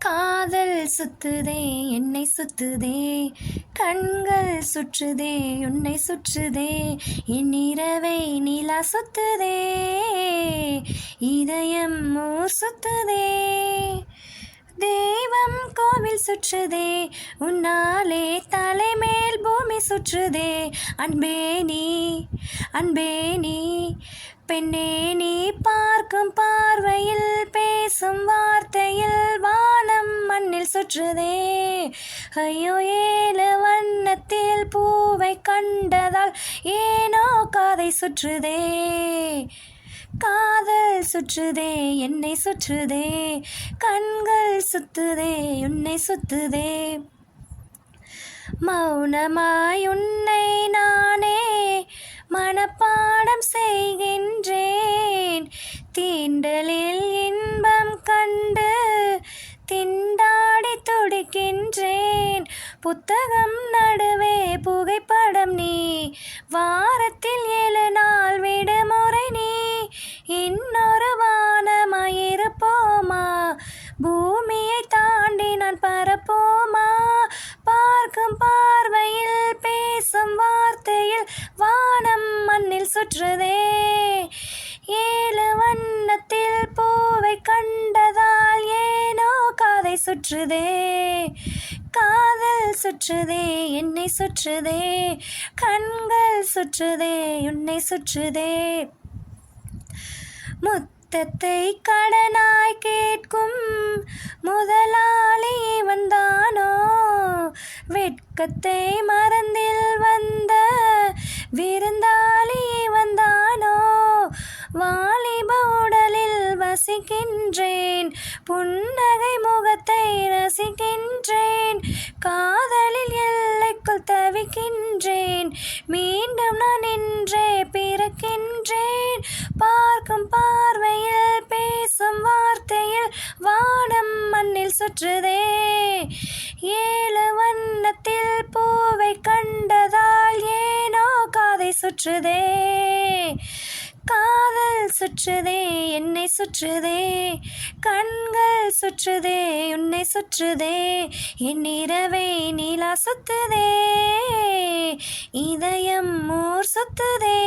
காதல் சுத்துதே என்னை சுத்துதே, கண்கள் சுற்றுதே உன்னை சுற்றுதே, என் இரவை நிலா சுத்துதே, இதயம் ஊர் சுத்துதே. தெய்வம் கோவில் சுற்றுதே, உன்னாலே தலைமேல் பூமி சுற்றுதே. அன்பே நீ பெண்ணே நீ பார்க்கும் பார்வையில் பேசும் வார்த்தையில் வானம் மண்ணில் சுற்றுதே. ஐயோ ஏழு வண்ணத்தில் பூவை கண்டதால் ஏனோ காதை சுற்றுதே. காதல் சுற்றுதே என்னை சுற்றுதே, கண்கள் சுத்துதே உன்னை சுத்துதே. மௌனமாய் உன்னை நானே மனப்பாடம் செய்கின்றேன், தீண்டலில் இன்பம் கண்டு திண்டாடி துடிக்கின்றேன். புத்தகம் நடுவே புகைப்படம் நீ, வாரத்தில் 7 நாள் விடுமுறை நீ. இன்னொரு வானமாயிருப்போமா, பூமியை தாண்டி நான் பரப்போமா. பார்க்கும் பார்வையில் பேசும் வார்த்தையில் வானம் மண்ணில் சுற்றுதே. 7 வண்ணத்தில் பூவை கண்டதால் ஏனோ காதை சுற்றுதே. காதல் சுற்றுதே என்னை சுற்றுதே, கண்கள் சுற்றுதே உன்னை சுற்றுதே. முத்தத்தை கடனாய் கேட்கும் முதலாளி வந்தானோ, வெட்கத்தை மறந்தில் வந்த விருந்தாளி வந்தானோ. வாலிப உடலில் வசிக்கின்றேன், புன்னகை முகத்தை ரசிக்கின்றேன். காதலில் எல்லைக்குள் தவிக்கின்றேன், மீண்டும் நான் இன்றே பிறக்கின்றேன். பார்க்கும் பார்வையில் பேசும் வார்த்தையில் வானம் மண்ணில் சுற்றுதே. 7 வண்ணத்தில் பூவை கண்டதால் ஏனோ காதை சுற்றுதே. காதல் சுற்றுதே என்னை சுற்றுதே, கண்கள் சுற்றுதே உன்னை சுற்றுதே, என் இரவை நிலா சுத்துதே, இதயம் ஊர் சுத்துதே.